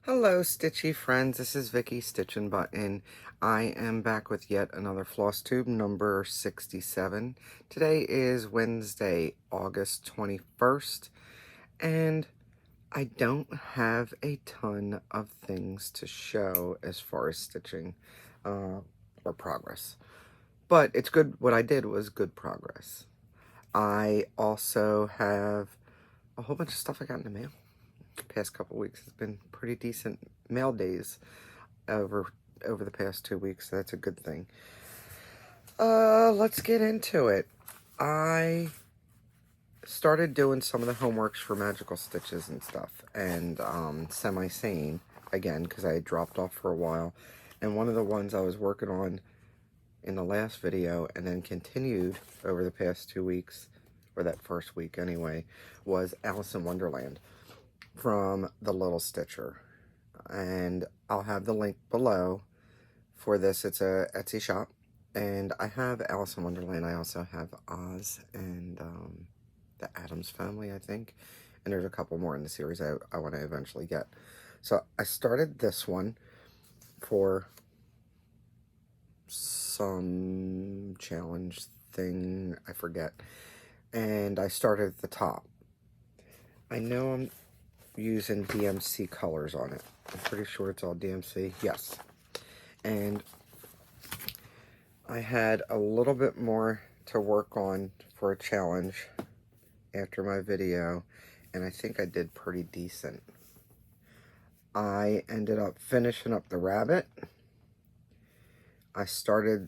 Hello, Stitchy friends. This is Vicky StitchNButton. I am back with yet another Flosstube number 67. Today is Wednesday, August 21st, and I don't have a ton of things to show as far as stitching or progress. But it's good. What I did was good progress. I also have a whole bunch of stuff I got in the mail. Past couple weeks has been pretty decent mail days over the past 2 weeks, so that's a good thing. Let's get into it. I started doing some of the homeworks for magical stitches and stuff, and semi-sane again because I had dropped off for a while. And one of the ones I was working on in the last video and then continued over the past 2 weeks, or that first week anyway, was Alice in Wonderland from the Little Stitcher, and I'll have the link below for this. It's a Etsy shop, and I have Alice in Wonderland. I also have Oz and the Addams Family, I think, and there's a couple more in the series I want to eventually get. So I started this one for some challenge thing, I forget, and I started at the top. I know I'm using DMC colors on it. I'm pretty sure it's all DMC. Yes. And I had a little bit more to work on for a challenge after my video, and I think I did pretty decent. I ended up finishing up the rabbit. I started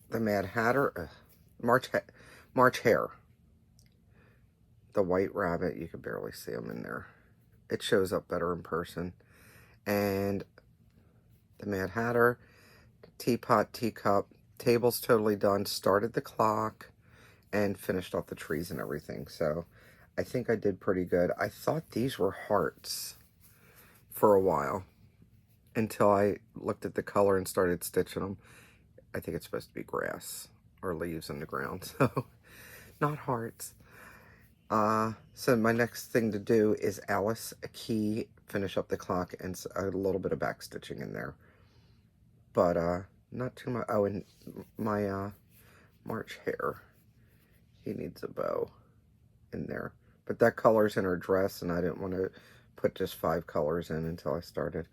the Mad Hatter, March Hare. The white rabbit, you can barely see him in there. It shows up better in person. And the Mad Hatter, teapot, teacup, table's totally done. Started the clock and finished off the trees and everything. So I think I did pretty good. I thought these were hearts for a while until I looked at the color and started stitching them. I think it's supposed to be grass or leaves in the ground. So not hearts. So my next thing to do is Alice, a key, finish up the clock, and a little bit of back stitching in there. But, not too much. Oh, and my, March Hare, he needs a bow in there. But that color's in her dress, and I didn't want to put just 5 colors in until I started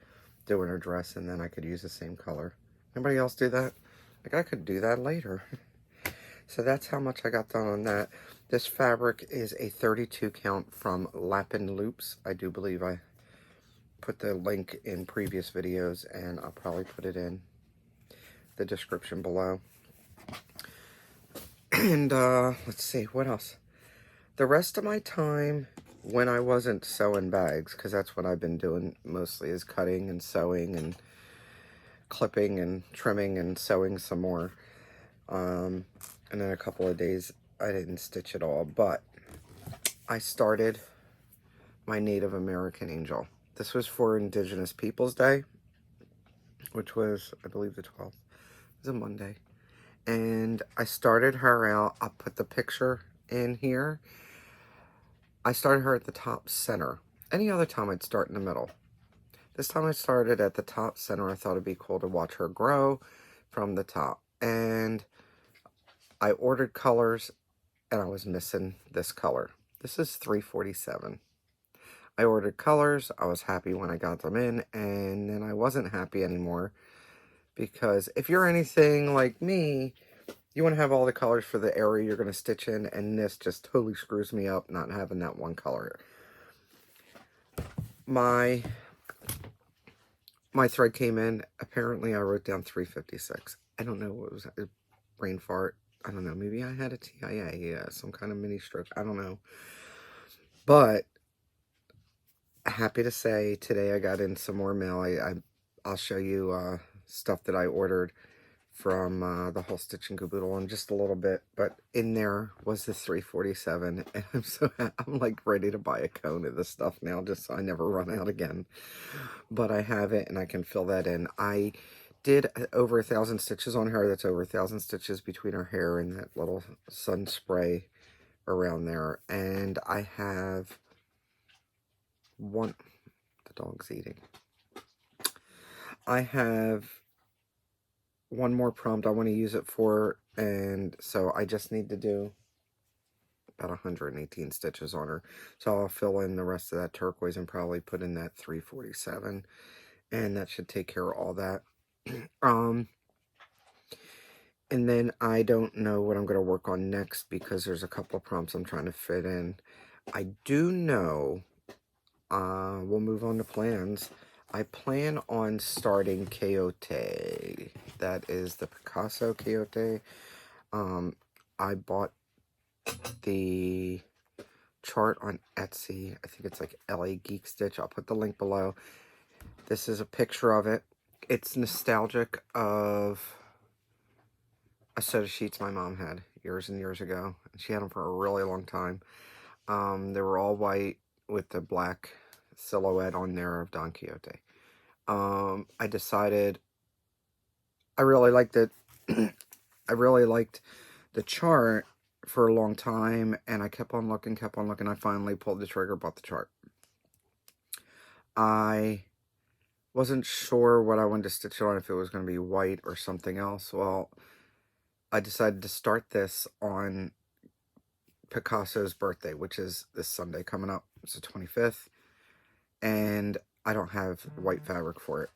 doing her dress, and then I could use the same color. Anybody else do that? Like, I could do that later. So that's how much I got done on that. This fabric is a 32 count from LapinLoops. I do believe I put the link in previous videos, and I'll probably put it in the description below. And let's see, what else? The rest of my time when I wasn't sewing bags, because that's what I've been doing mostly, is cutting and sewing and clipping and trimming and sewing some more. And then a couple of days I didn't stitch at all, but I started my Native American angel. This was for Indigenous Peoples Day, which was, I believe, the 12th. It was a Monday. And I started her out. I'll put the picture in here. I started her at the top center. Any other time I'd start in the middle. This time I started at the top center. I thought it'd be cool to watch her grow from the top. And I ordered colors, and I was missing this color. This is 347. I ordered colors. I was happy when I got them in, and then I wasn't happy anymore, because if you're anything like me, you want to have all the colors for the area you're going to stitch in, and this just totally screws me up not having that one color. My thread came in. Apparently, I wrote down 356. I don't know what was a brain fart. I don't know. Maybe I had a TIA. Yeah, some kind of mini stretch. I don't know. But happy to say today I got in some more mail. I'll show you stuff that I ordered from the whole Stitch and Caboodle in just a little bit, but in there was the 347, and I'm like ready to buy a cone of this stuff now, just so I never run out again. But I have it, and I can fill that in. I did over 1,000 stitches on her. That's over 1,000 stitches between her hair and that little sun spray around there. And I have the dog's eating. I have one more prompt I want to use it for, and so I just need to do about 118 stitches on her. So I'll fill in the rest of that turquoise and probably put in that 347, and that should take care of all that. And then I don't know what I'm going to work on next because there's a couple of prompts I'm trying to fit in. I do know, we'll move on to plans. I plan on starting Coyote. That is the Picasso Coyote. I bought the chart on Etsy. I think it's like LaGeekXstitch. I'll put the link below. This is a picture of it. It's nostalgic of a set of sheets my mom had years and years ago. She had them for a really long time. They were all white with the black silhouette on there of Don Quixote. I decided I really liked it. I really liked the chart for a long time, and I kept on looking. I finally pulled the trigger, bought the chart. I wasn't sure what I wanted to stitch it on, if it was going to be white or something else. Well, I decided to start this on Picasso's birthday, which is this Sunday coming up. It's the 25th, and I don't have white fabric for it.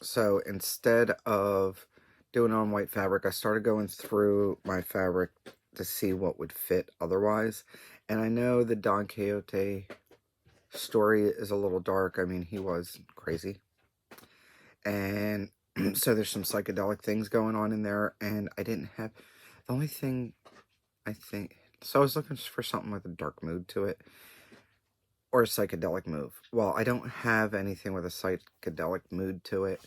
So instead of doing it on white fabric, I started going through my fabric to see what would fit otherwise. And I know the Don Quixote story is a little dark. I mean, he was crazy. And so there's some psychedelic things going on in there, and I didn't have, the only thing I think, so I was looking for something with a dark mood to it, or a psychedelic move. Well, I don't have anything with a psychedelic mood to it.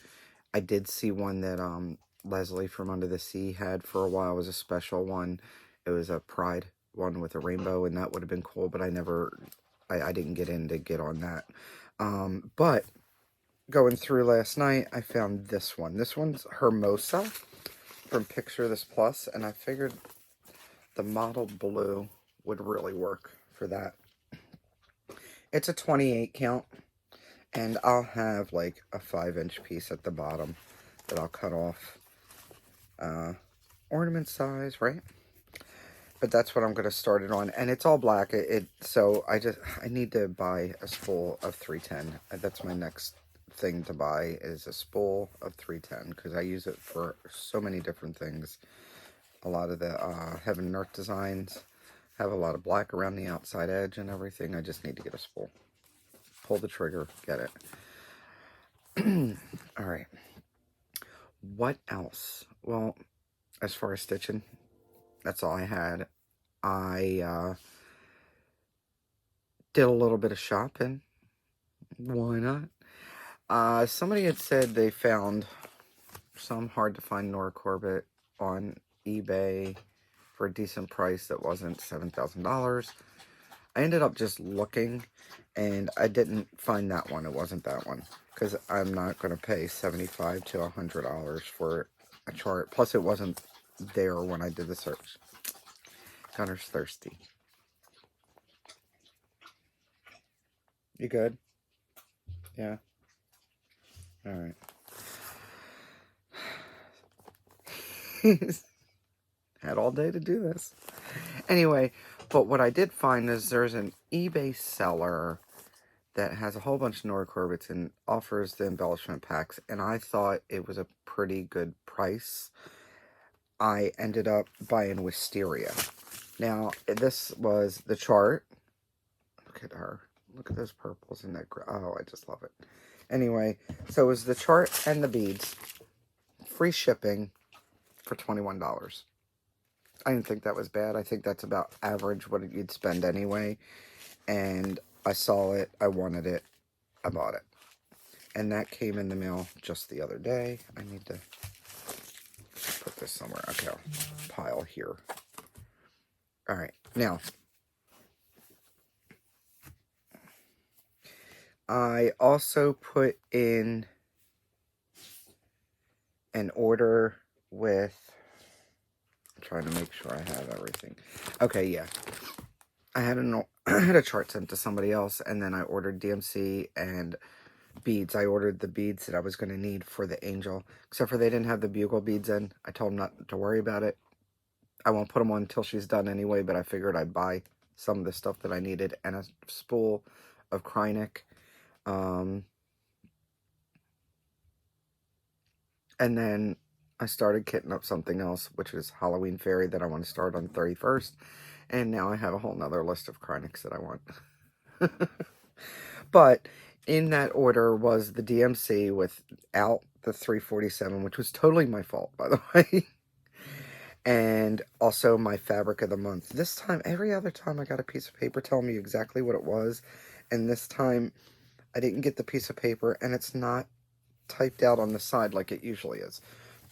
I did see one that Leslie from Under the Sea had for a while. It was a special one. It was a Pride one with a rainbow, and that would have been cool, but I didn't get in to get on that. But going through last night, I found this one. This one's Hermosa from Picture This Plus, and I figured the mottled blue would really work for that. It's a 28 count, and I'll have like a 5-inch piece at the bottom that I'll cut off. Ornament size, right? But that's what I'm going to start it on, and it's all black. So I need to buy a spool of 310. That's my next thing to buy, is a spool of 310, because I use it for so many different things. A lot of the Heaven and Earth designs have a lot of black around the outside edge and everything. I just need to get a spool. Pull the trigger, get it. All right. What else? Well, as far as stitching, that's all I had. I did a little bit of shopping. Why not? Somebody had said they found some hard to find Nora Corbett on eBay for a decent price that wasn't $7,000. I ended up just looking, and I didn't find that one. It wasn't that one, because I'm not going to pay $75 to $100 for a chart. Plus, it wasn't there when I did the search. Gunner's thirsty. You good? Yeah. All right. Had all day to do this. Anyway, but what I did find is there's an eBay seller that has a whole bunch of Nora Corbett's and offers the embellishment packs, and I thought it was a pretty good price. I ended up buying Wisteria. Now, this was the chart. Look at her. Look at those purples and that. Oh, I just love it. Anyway, so it was the chart and the beads. Free shipping for $21. I didn't think that was bad. I think that's about average what you'd spend anyway. And I saw it. I wanted it. I bought it. And that came in the mail just the other day. I need to put this somewhere. Okay, I'll pile here. All right. Now, I also put in an order with, I'm trying to make sure I have everything. Okay, yeah. I had a chart sent to somebody else, and then I ordered DMC and beads. I ordered the beads that I was going to need for the angel, except for they didn't have the bugle beads in. I told them not to worry about it. I won't put them on until she's done anyway, but I figured I'd buy some of the stuff that I needed and a spool of Krynic. And then I started kitting up something else, which is Halloween Fairy that I want to start on the 31st. And now I have a whole nother list of Krynics that I want. But in that order was the DMC without the 347, which was totally my fault, by the way. And also my fabric of the month. This time, every other time I got a piece of paper telling me exactly what it was. And this time, I didn't get the piece of paper, and it's not typed out on the side like it usually is.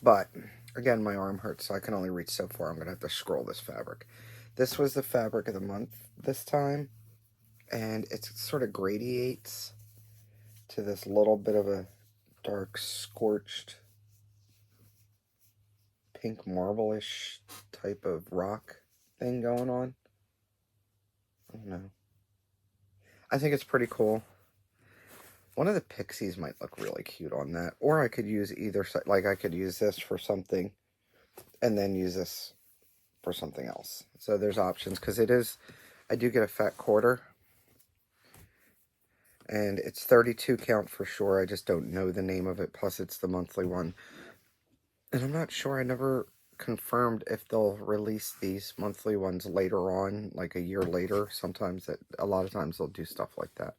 But, again, my arm hurts, so I can only reach so far. I'm going to have to scroll this fabric. This was the fabric of the month this time. And it sort of gradiates to this little bit of a dark scorched pink marble-ish type of rock thing going on. I don't know. I think it's pretty cool. One of the pixies might look really cute on that. Or I could use either side. Like, I could use this for something and then use this for something else. So there's options, because it is, I do get a fat quarter. And it's 32 count for sure. I just don't know the name of it. Plus, it's the monthly one. And I'm not sure. I never confirmed if they'll release these monthly ones later on, like a year later. Sometimes, a lot of times they'll do stuff like that.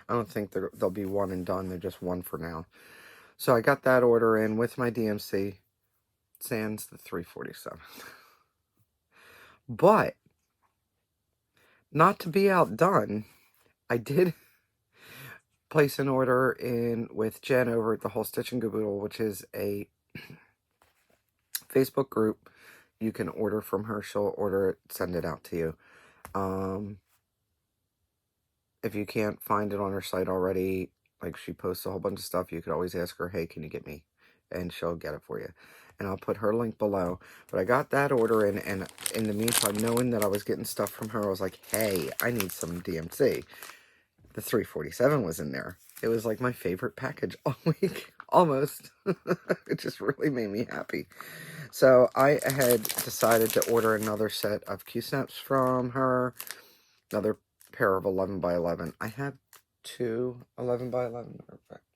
I don't think they'll be one and done. They're just one for now. So I got that order in with my DMC. Sans the 347. But, not to be outdone, I did place an order in with Jen over at the whole Stitch and Caboodle, which is a Facebook group. You can order from her. She'll order it, send it out to you. If you can't find it on her site already, like she posts a whole bunch of stuff, you could always ask her, hey, can you get me? And she'll get it for you. And I'll put her link below. But I got that order in, and in the meantime, knowing that I was getting stuff from her, I was like, hey, I need some DMC. The 347 was in there. It was like my favorite package all week. Almost. It just really made me happy. So I had decided to order another set of Q-snaps from her. Another pair of 11 by 11. I have two 11 by 11.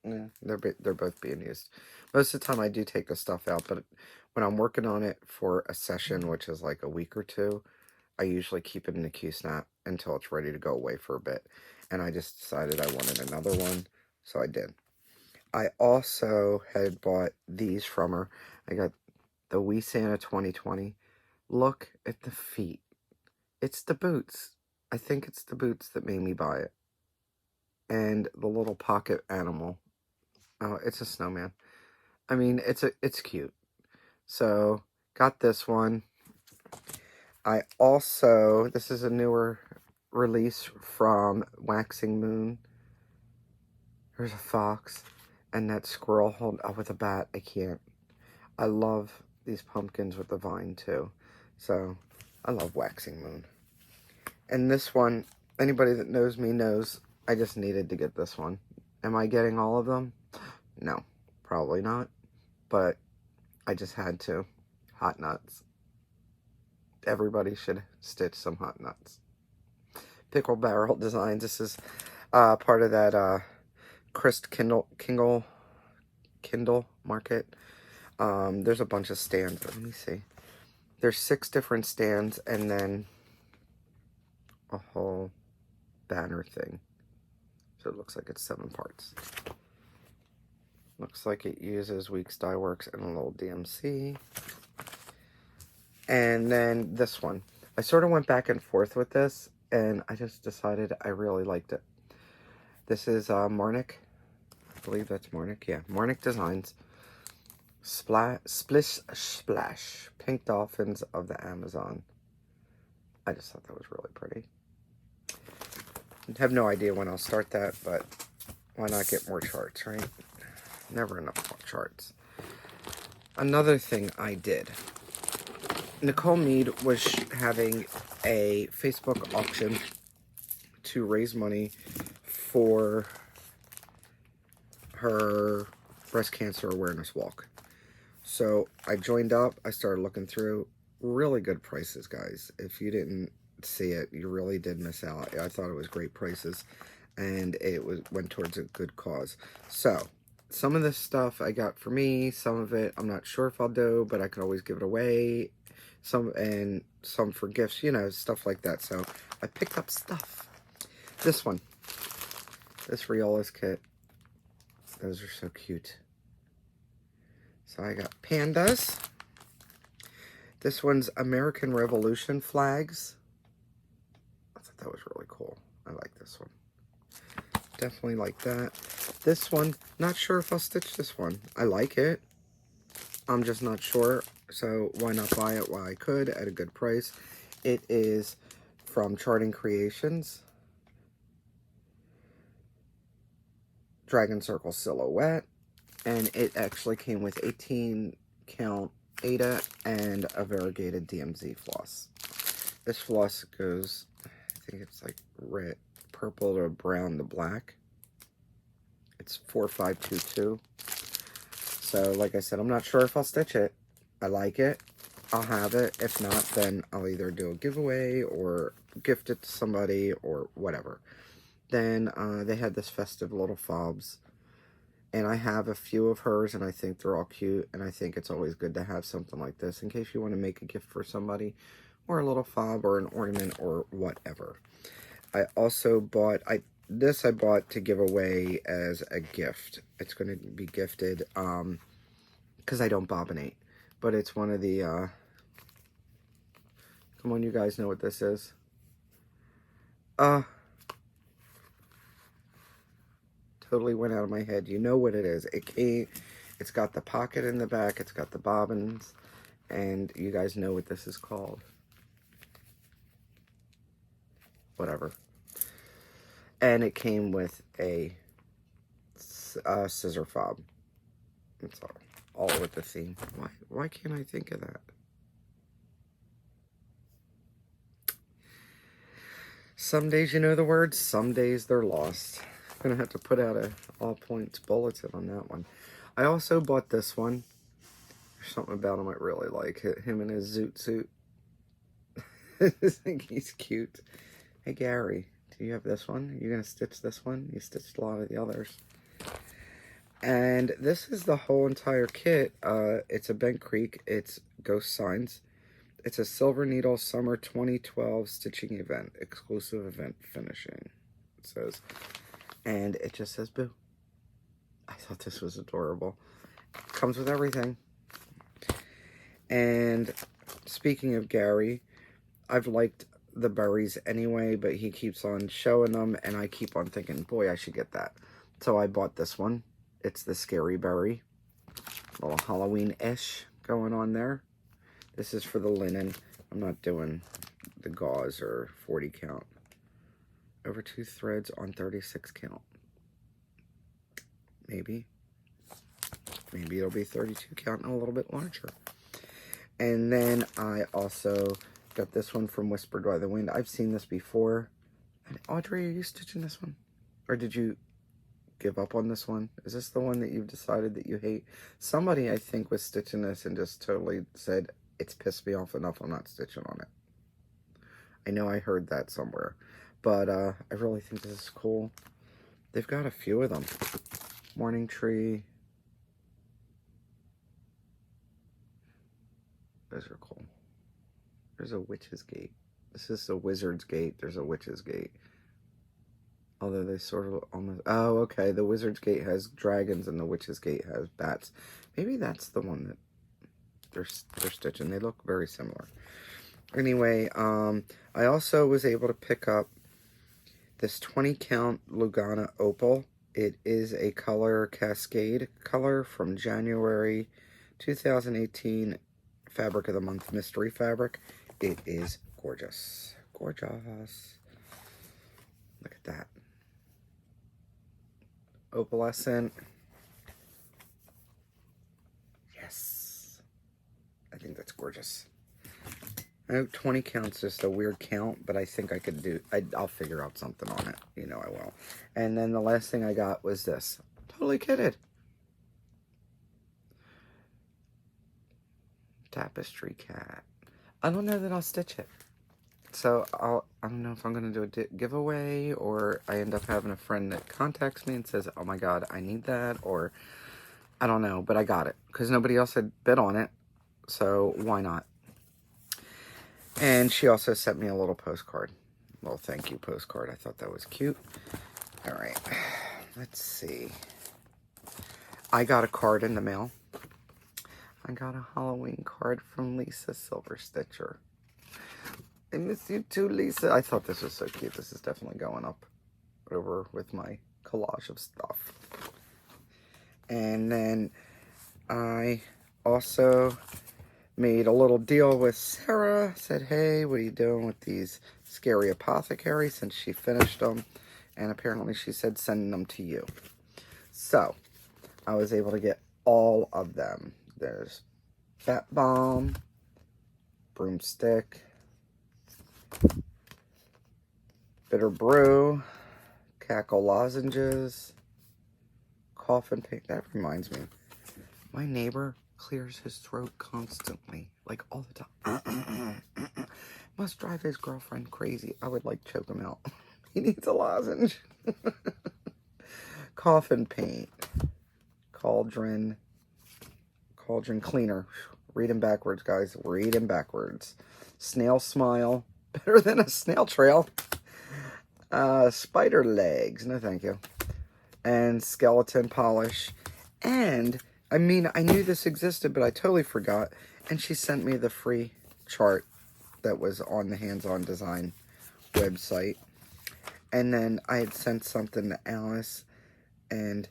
Yeah, they're both being used. Most of the time I do take the stuff out, but when I'm working on it for a session, which is like a week or two, I usually keep it in the Q-snap until it's ready to go away for a bit. And I just decided I wanted another one, so I did. I also had bought these from her. I got the Wee Santa 2020. Look at the feet. It's the boots. I think it's the boots that made me buy it. And the little pocket animal. Oh, it's a snowman. I mean, it's cute. So, got this one. I also, this is a newer release from Waxing Moon. There's a fox and that squirrel holding up with a bat. I can't. I love these pumpkins with the vine too. So, I love Waxing Moon. And this one, anybody that knows me knows I just needed to get this one. Am I getting all of them? No, probably not. But I just had to. Hot nuts. Everybody should stitch some hot nuts. Pickle Barrel Designs. This is part of that Christ Kindle market. There's a bunch of stands. Let me see. There's 6 different stands and then a whole banner thing. So it looks like it's 7 parts. Looks like it uses Weeks Dye Works and a little DMC. And then this one. I sort of went back and forth with this, and I just decided I really liked it. This is Marnik. I believe that's Marnik. Yeah, Marnik Designs. Splish Splash. Pink Dolphins of the Amazon. I just thought that was really pretty. I have no idea when I'll start that, but why not get more charts, right? Never enough charts. Another thing I did. Nicole Mead was having a Facebook auction to raise money for her breast cancer awareness walk. So I joined up. I started looking through. Really good prices, guys. If you didn't see it, you really did miss out. I thought it was great prices, and it went towards a good cause. So some of this stuff I got for me. Some of it I'm not sure if I'll do, but I can always give it away. Some for gifts, you know, stuff like that. So I picked up stuff. This one, this Riola's kit. Those are so cute. So I got pandas. This one's American Revolution flags. I thought that was really cool. I like this one. Definitely like that. This one, not sure if I'll stitch this one. I like it. I'm just not sure. So why not buy it while I could at a good price? It is from Charting Creations. Dragon Circle silhouette. And it actually came with 18 count Ada and a variegated DMZ floss. This floss goes, I think it's like red, purple to brown to black. It's 4522. So like I said, I'm not sure if I'll stitch it. I like it. I'll have it. If not, then I'll either do a giveaway or gift it to somebody or whatever. Then they had this festive little fobs. And I have a few of hers, and I think they're all cute, and I think it's always good to have something like this in case you want to make a gift for somebody, or a little fob, or an ornament, or whatever. I also bought, this I bought to give away as a gift. It's going to be gifted, because I don't bobbinate, but it's one of the, come on, you guys know what this is. Totally went out of my head. You know what it is. It's got the pocket in the back. It's got the bobbins. And you guys know what this is called. Whatever. And it came with a scissor fob. It's all with the theme. Why can't I think of that? Some days you know the words. Some days they're lost. Gonna have to put out a all points bulletin on that one. I also bought this one. There's something about him I really like. Him in his zoot suit. I think he's cute. Hey Gary, do you have this one? Are you gonna stitch this one? You stitched a lot of the others. And this is the whole entire kit. It's a Bent Creek. It's Ghost Signs. It's a Silver Needle Summer 2012 stitching event. Exclusive event finishing. It says. And it just says boo. I thought this was adorable. Comes with everything. And speaking of Gary, I've liked the berries anyway, but he keeps on showing them, and I keep on thinking, boy, I should get that. So I bought this one. It's the Scary Berry. A little Halloween-ish going on there. This is for the linen. I'm not doing the gauze or 40 count. Over 2 threads on 36 count. Maybe it'll be 32 count and a little bit larger. And then I also got this one from Whispered by the Wind. I've seen this before. And Audrey, are you stitching this one? Or did you give up on this one? Is this the one that you've decided that you hate? Somebody, I think, was stitching this and just totally said, it's pissed me off enough, I'm not stitching on it. I know I heard that somewhere. But I really think this is cool. They've got a few of them. Morning Tree. Those are cool. There's a Witch's Gate. This is a Wizard's Gate. There's a Witch's Gate. Although they sort of almost... Oh, okay. The Wizard's Gate has dragons and the Witch's Gate has bats. Maybe that's the one that they're stitching. They look very similar. Anyway, I also was able to pick up this 20 count Lugana Opal. It is a color Cascade color from January 2018 Fabric of the Month Mystery Fabric. It is gorgeous. Gorgeous. Look at that. Opalescent. Yes. I think that's gorgeous. I know 20 counts is just a weird count, but I think I could do, I'll figure out something on it. You know I will. And then the last thing I got was this. totally kidded. Tapestry cat. I don't know that I'll stitch it. So I don't know if I'm going to do a giveaway, or I end up having a friend that contacts me and says, oh my god, I need that, or I don't know, but I got it because nobody else had bid on it, so why not? And she also sent me a little postcard, a little thank you postcard. I thought that was cute. All right, let's see. I got a card in the mail. I got a Halloween card from Lisa Silver Stitcher. I miss you too, Lisa. I thought this was so cute. This is definitely going up over with my collage of stuff. And then I also made a little deal with Sarah. Said, hey, what are you doing with these Scary Apothecary, since she finished them? And apparently she said sending them to you. So I was able to get all of them. There's Bat Bomb, Broomstick, Bitter Brew, Cackle Lozenges, Coffin Paint. That reminds me, my neighbor clears his throat constantly, like all the time. Must drive his girlfriend crazy. I would like choke him out. He needs a lozenge. Coffin Paint, Cauldron Cleaner. Read them backwards, guys. Read them backwards. Snail Smile. Better than a snail trail. Spider Legs. No, thank you. And Skeleton Polish. And, I mean, I knew this existed, but I totally forgot. And she sent me the free chart that was on the Hands-On Design website. And then I had sent something to Alice, and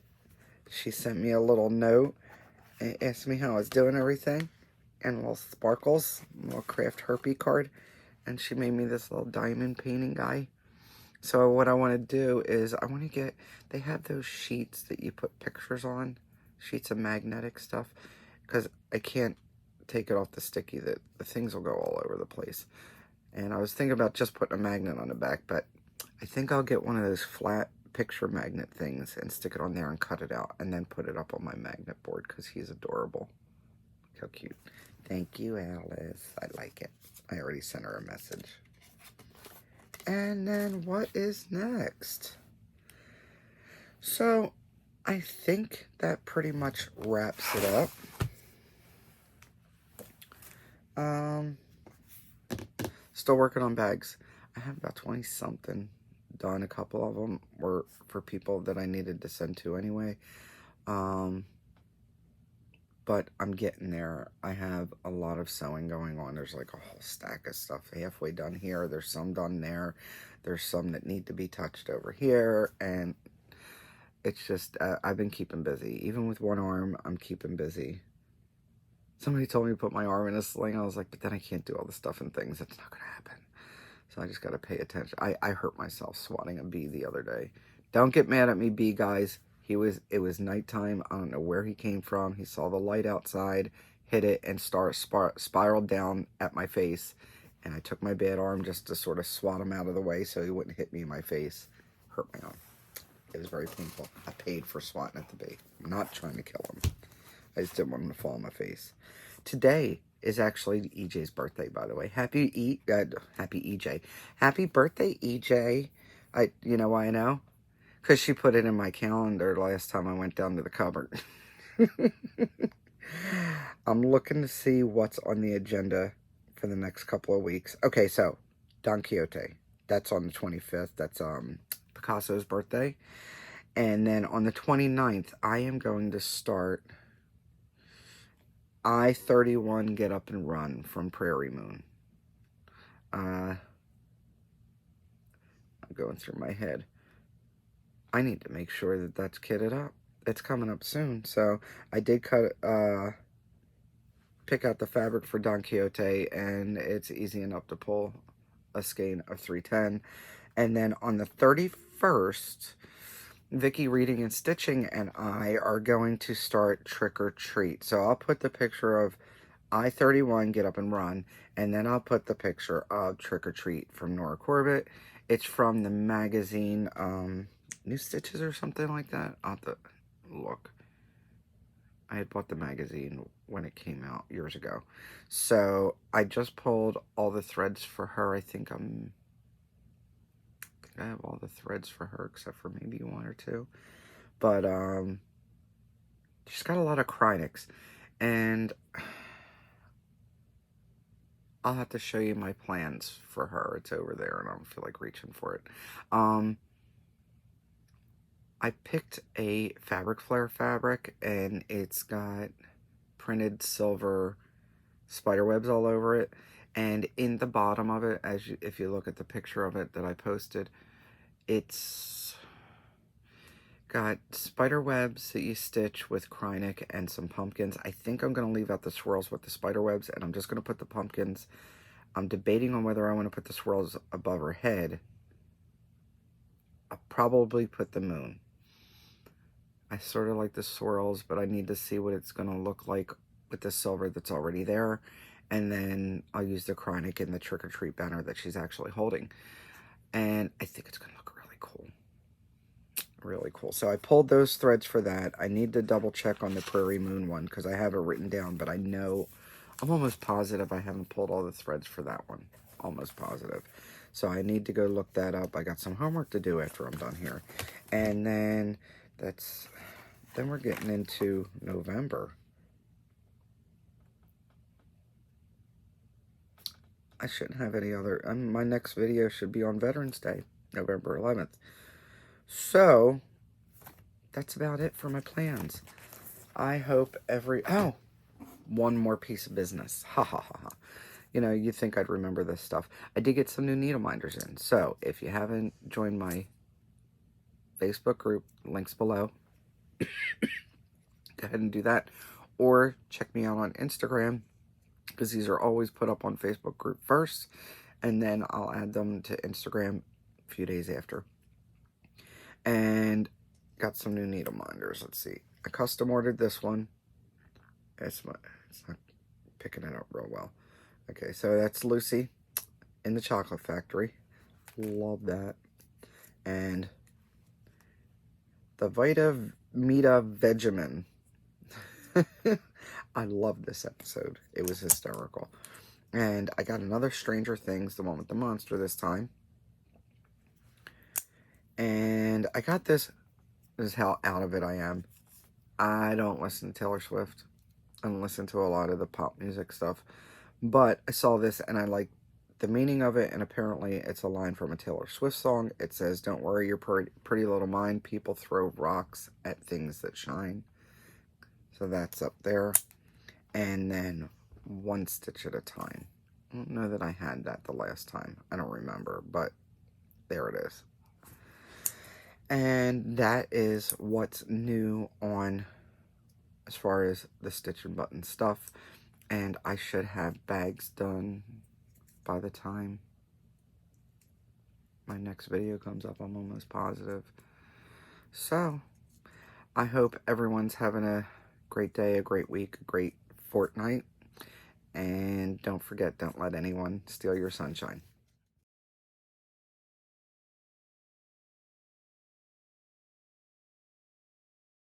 she sent me a little note and asked me how I was doing everything, and little sparkles, a little craft herpy card, and she made me this little diamond painting guy. So what I want to do is I want to get, they have those sheets that you put pictures on, sheets of magnetic stuff, because I can't take it off the sticky, that the things will go all over the place. And I was thinking about just putting a magnet on the back, but I think I'll get one of those flat picture magnet things and stick it on there and cut it out and then put it up on my magnet board because he's adorable. How cute. Thank you, Alice. I like it. I already sent her a message. And then what is next? So I think that pretty much wraps it up. Still working on bags. I have about 20 something done. A couple of them were for people that I needed to send to anyway. But I'm getting there. I have a lot of sewing going on. There's like a whole stack of stuff halfway done here. There's some done there. There's some that need to be touched over here. And it's just, I've been keeping busy. Even with one arm, I'm keeping busy. Somebody told me to put my arm in a sling. I was like, but then I can't do all the stuff and things. That's not going to happen. So I just got to pay attention. I hurt myself swatting a bee the other day. Don't get mad at me, bee guys. It was nighttime. I don't know where he came from. He saw the light outside, hit it, and spiraled down at my face. And I took my bad arm just to sort of swat him out of the way so he wouldn't hit me in my face. Hurt my arm. It was very painful. I paid for swatting at the bee. I'm not trying to kill him. I just didn't want him to fall on my face. Today is actually EJ's birthday, by the way. Happy EJ. Happy birthday, EJ. You know why I know? Because she put it in my calendar last time I went down to the cupboard. I'm looking to see what's on the agenda for the next couple of weeks. Okay, so Don Quixote. That's on the 25th. That's Picasso's birthday. And then on the 29th, I am going to start I-31 Get Up and Run from Prairie Moon. I'm going through my head. I need to make sure that that's kitted up. It's coming up soon. So I did pick out the fabric for Don Quixote, and it's easy enough to pull a skein of 310. And then on the 31st, Vicky Reading and Stitching and I are going to start Trick or Treat. So I'll put the picture of I-31 Get Up and Run, and then I'll put the picture of Trick or Treat from Nora Corbett. It's from the magazine New Stitches or something like that. look. I had bought the magazine when it came out years ago. So I just pulled all the threads for her. I think I have all the threads for her except for maybe one or two. But she's got a lot of Krynics. And I'll have to show you my plans for her. It's over there and I don't feel like reaching for it. I picked a fabric flare fabric and it's got printed silver spider webs all over it. And in the bottom of it, if you look at the picture of it that I posted, it's got spider webs that you stitch with Krynic and some pumpkins. I think I'm going to leave out the swirls with the spider webs and I'm just going to put the pumpkins. I'm debating on whether I want to put the swirls above her head. I'll probably put the moon. I sort of like the swirls, but I need to see what it's going to look like with the silver that's already there. And then I'll use the Krynic in the Trick or Treat banner that she's actually holding. And I think it's going to look really cool. Really cool. So I pulled those threads for that. I need to double check on the Prairie Moon one because I have it written down, but I'm almost positive I haven't pulled all the threads for that one. Almost positive. So I need to go look that up. I got some homework to do after I'm done here. And then then we're getting into November. I shouldn't have any other, my next video should be on Veterans Day, November 11th. So, that's about it for my plans. I hope one more piece of business. Ha ha ha ha. You know, you'd think I'd remember this stuff. I did get some new needle minders in. So, if you haven't joined my Facebook group, links below. Go ahead and do that. Or check me out on Instagram, because these are always put up on Facebook group first. And then I'll add them to Instagram a few days after. And got some new needle minders. Let's see. I custom ordered this one. It's not picking it up real well. Okay, so that's Lucy in the Chocolate Factory. Love that. And the Vita Mita Vegemin. I love this episode. It was hysterical. And I got another Stranger Things, the one with the monster this time. And I got this. This is how out of it I am. I don't listen to Taylor Swift. I don't listen to a lot of the pop music stuff. But I saw this and I like the meaning of it. And apparently it's a line from a Taylor Swift song. It says, "Don't worry your pretty little mind. People throw rocks at things that shine." So that's up there. And then one stitch at a time. I don't know that I had that the last time. I don't remember, but there it is. And that is what's new on as far as the StitchNButton stuff. And I should have bags done by the time my next video comes up. I'm almost positive. So, I hope everyone's having a great day, a great week, a great fortnight. And don't forget, don't let anyone steal your sunshine.